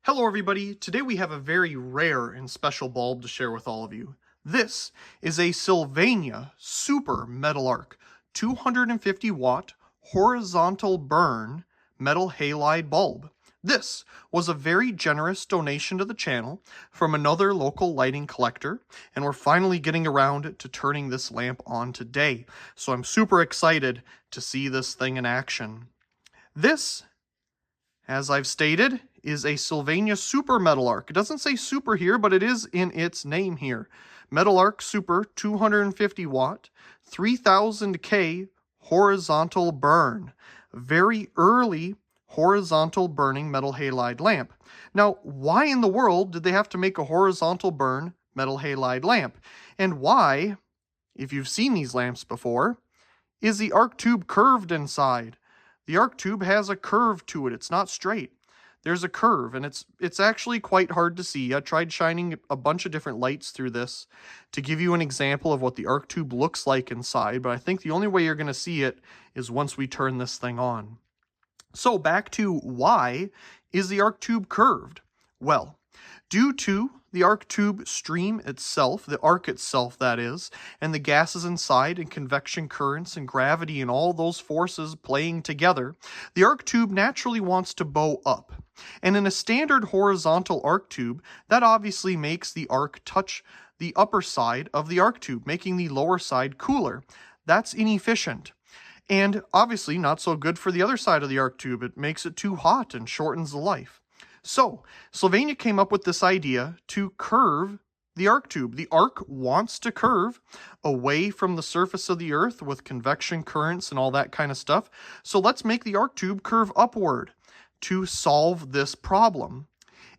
Hello everybody, today we have a very rare and special bulb to share with all of you. This is a Sylvania Super Metalarc 250 watt horizontal burn metal halide bulb. This was a very generous donation to the channel from another local lighting collector, and we're finally getting around to turning this lamp on today. So I'm super excited to see this thing in action. This, as I've stated, is a Sylvania Super Metalarc. It doesn't say Super here, but it is in its name here. Metalarc Super 250 watt, 3000K horizontal burn. Very early horizontal burning metal halide lamp. Now, why in the world did they have to make a horizontal burn metal halide lamp? And why, if you've seen these lamps before, is the arc tube curved inside? The arc tube has a curve to it. It's not straight. There's a curve, and it's actually quite hard to see. I tried shining a bunch of different lights through this to give you an example of what the arc tube looks like inside, but I think the only way you're going to see it is once we turn this thing on. So back to why is the arc tube curved? Well, due to the arc tube stream itself, the arc itself that is, and the gases inside and convection currents and gravity and all those forces playing together, the arc tube naturally wants to bow up. And in a standard horizontal arc tube, that obviously makes the arc touch the upper side of the arc tube, making the lower side cooler. That's inefficient. And obviously not so good for the other side of the arc tube. It makes it too hot and shortens the life. So, Sylvania came up with this idea to curve the arc tube. The arc wants to curve away from the surface of the earth with convection currents and all that kind of stuff. So let's make the arc tube curve upward to solve this problem.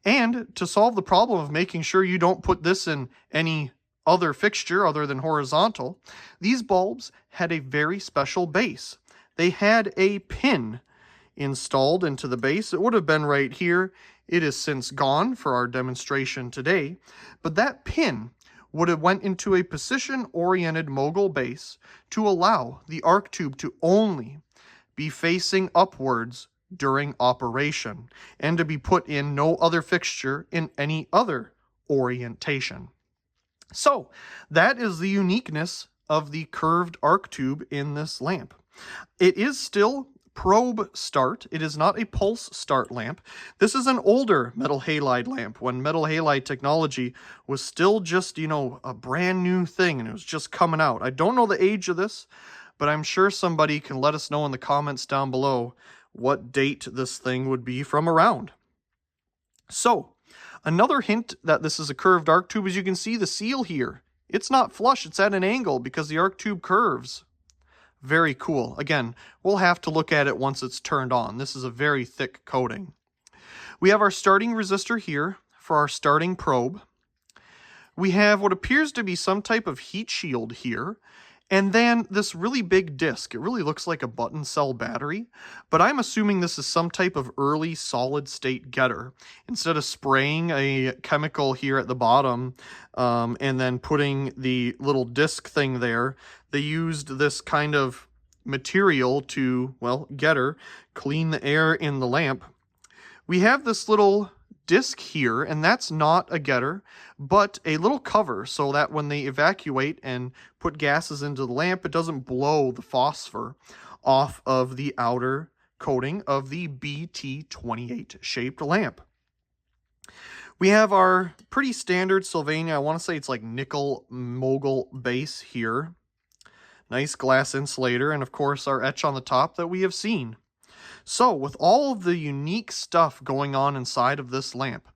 And to solve the problem of making sure you don't put this in any other fixture other than horizontal, these bulbs had a very special base. They had a pin installed into the base. It would have been right here. It is since gone for our demonstration today, but that pin would have went into a position-oriented mogul base to allow the arc tube to only be facing upwards during operation and to be put in no other fixture in any other orientation. So that is the uniqueness of the curved arc tube in this lamp. It is still probe start. It is not a pulse start lamp. This is an older metal halide lamp when metal halide technology was still just, a brand new thing and it was just coming out. I don't know the age of this, but I'm sure somebody can let us know in the comments down below what date this thing would be from around. So, another hint that this is a curved arc tube is you can see the seal here. It's not flush, it's at an angle because the arc tube curves. Very cool. Again, we'll have to look at it once it's turned on. This is a very thick coating. We have our starting resistor here for our starting probe. We have what appears to be some type of heat shield here. And then this really big disc. It really looks like a button cell battery, but I'm assuming this is some type of early solid state getter. Instead of spraying a chemical here at the bottom and then putting the little disc thing there, they used this kind of material to, getter, clean the air in the lamp. We have this little disc here, and that's not a getter, but a little cover so that when they evacuate and put gases into the lamp, it doesn't blow the phosphor off of the outer coating of the BT28 shaped lamp. We have our pretty standard Sylvania, I want to say it's like nickel mogul base here. Nice glass insulator, and of course our etch on the top that we have seen. So, with all of the unique stuff going on inside of this lamp,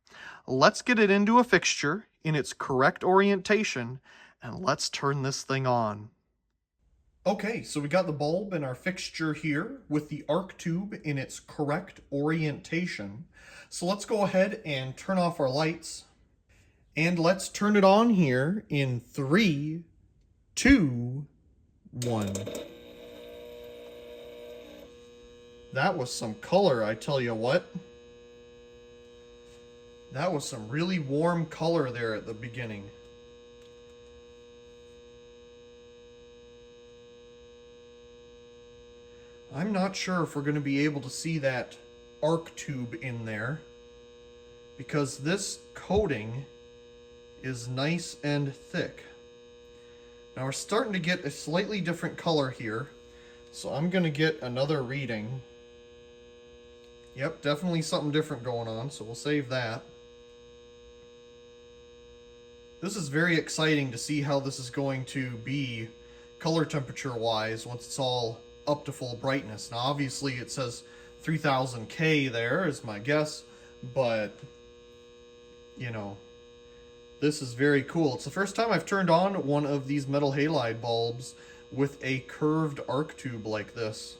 let's get it into a fixture in its correct orientation, and let's turn this thing on. Okay, so we got the bulb in our fixture here with the arc tube in its correct orientation. So let's go ahead and turn off our lights, and let's turn it on here in 3, 2, 1. That was some color, I tell you what. That was some really warm color there at the beginning. I'm not sure if we're going to be able to see that arc tube in there. because this coating is nice and thick. Now we're starting to get a slightly different color here, so I'm going to get another reading. Yep, definitely something different going on, so we'll save that. This is very exciting to see how this is going to be color temperature wise once it's all up to full brightness. Now obviously it says 3000K there is my guess, but you know, this is very cool. It's the first time I've turned on one of these metal halide bulbs with a curved arc tube like this.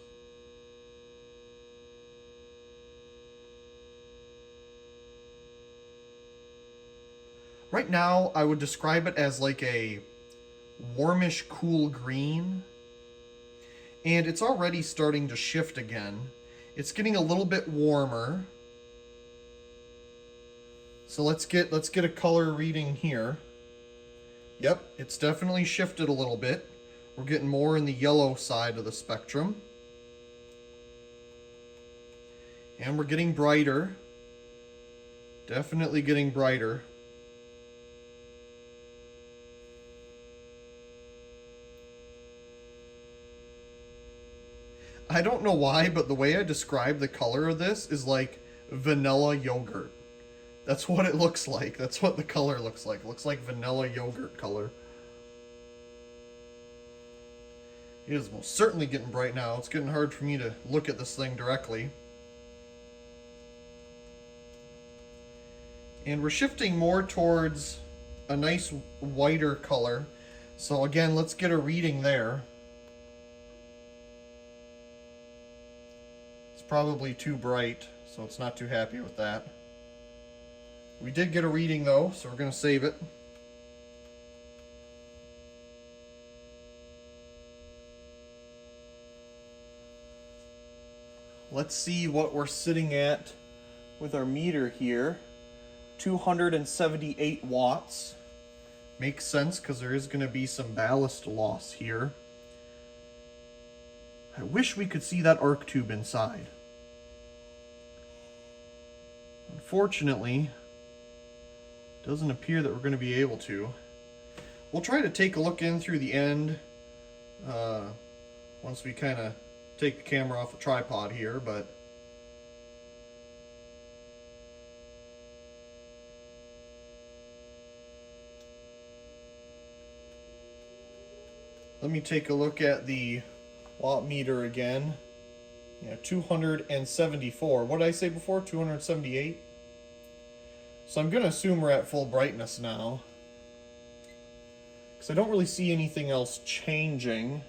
Right now, I would describe it as like a warmish, cool green. And it's already starting to shift again. It's getting a little bit warmer. So let's get a color reading here. Yep, it's definitely shifted a little bit. We're getting more in the yellow side of the spectrum. And we're getting brighter. Definitely getting brighter. I don't know why, but the way I describe the color of this is like vanilla yogurt. That's what it looks like. That's what the color looks like. It looks like vanilla yogurt color. It is most certainly getting bright now. It's getting hard for me to look at this thing directly. And we're shifting more towards a nice whiter color. So again, let's get a reading there. Probably too bright, so it's not too happy with that. We did get a reading though, so we're going to save it. Let's see what we're sitting at with our meter here. 278 watts. Makes sense because there is going to be some ballast loss here. I wish we could see that arc tube inside. Unfortunately, it doesn't appear that we're going to be able to. We'll try to take a look in through the end once we kind of take the camera off the tripod here, but let me take a look at the watt meter again. Yeah, 274. What did I say before? 278? So I'm going to assume we're at full brightness now, because I don't really see anything else changing.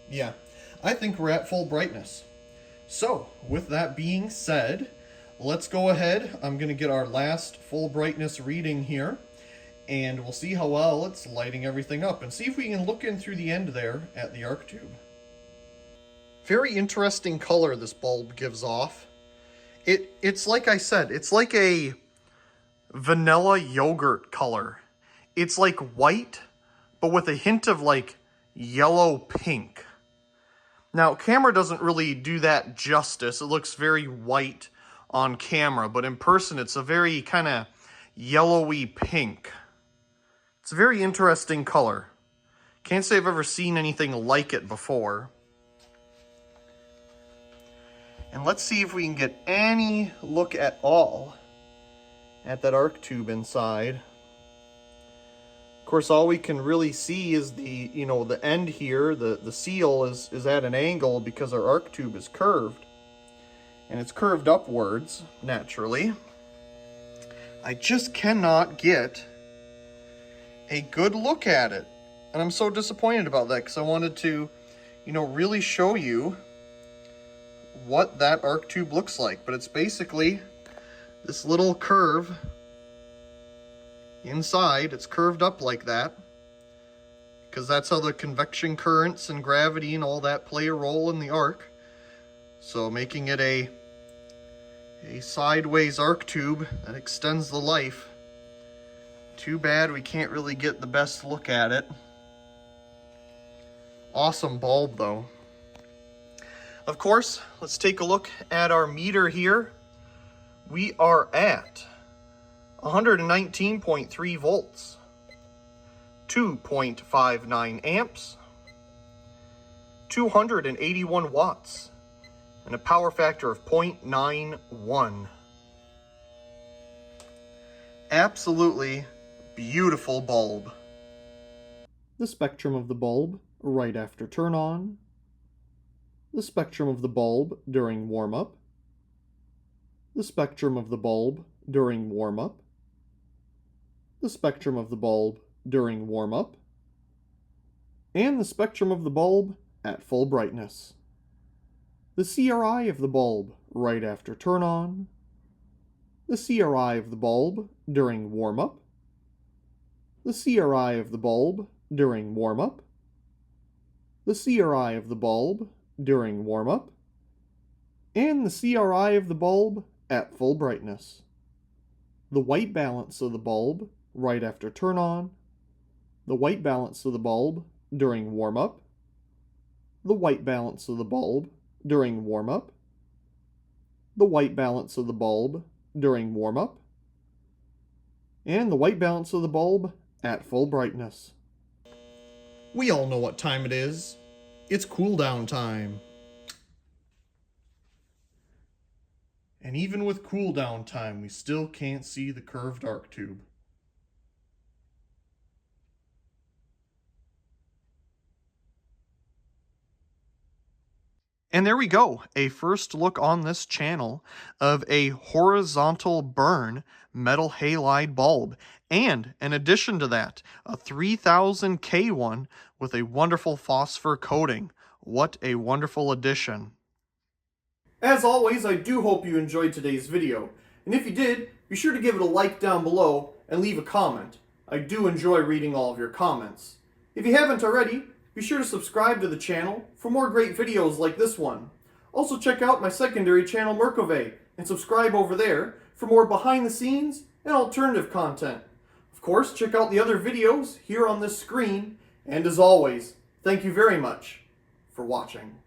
Yeah, I think we're at full brightness. So, with that being said, let's go ahead. I'm going to get our last full brightness reading here, and we'll see how well it's lighting everything up, and see if we can look in through the end there at the arc tube. Very interesting color this bulb gives off. It's like I said, it's like a vanilla yogurt color. It's like white, but with a hint of like yellow pink. Now, camera doesn't really do that justice. It looks very white on camera, but in person it's a very kind of yellowy pink. It's a very interesting color. Can't say I've ever seen anything like it before. And let's see if we can get any look at all at that arc tube inside. Of course, all we can really see is the, the end here. The seal is at an angle because our arc tube is curved. And it's curved upwards, naturally. I just cannot get a good look at it. And I'm so disappointed about that, because I wanted to, really show you what that arc tube looks like. But it's basically this little curve inside. It's curved up like that, because that's how the convection currents and gravity and all that play a role in the arc. So making it a sideways arc tube that extends the life. Too bad we can't really get the best look at it. Awesome bulb though. Of course, let's take a look at our meter here. We are at 119.3 volts, 2.59 amps, 281 watts, and a power factor of 0.91. Absolutely beautiful bulb. The spectrum of the bulb right after turn on. The spectrum of the bulb during warm-up. The spectrum of the bulb during warm-up. The spectrum of the bulb during warm-up. And the spectrum of the bulb at full brightness. The CRI of the bulb right after turn on. The CRI of the bulb during warm-up. The CRI of the bulb during warm-up. The CRI of the bulb during warm-up. And the CRI of the bulb at full brightness. The white balance of the bulb right after turn on. The white balance of the bulb during warm-up. The white balance of the bulb during warm-up. The white balance of the bulb during warm-up. And the white balance of the bulb at full brightness. We all know what time it is. It's cooldown time. And even with cooldown time, we still can't see the curved arc tube. And there we go, a first look on this channel of a horizontal burn metal halide bulb. And in addition to that, a 3000K one with a wonderful phosphor coating. What a wonderful addition. As always, I do hope you enjoyed today's video. And if you did, be sure to give it a like down below and leave a comment. I do enjoy reading all of your comments. If you haven't already, be sure to subscribe to the channel for more great videos like this one. Also check out my secondary channel Merkove and subscribe over there for more behind the scenes and alternative content. Of course, check out the other videos here on this screen, and as always, thank you very much for watching.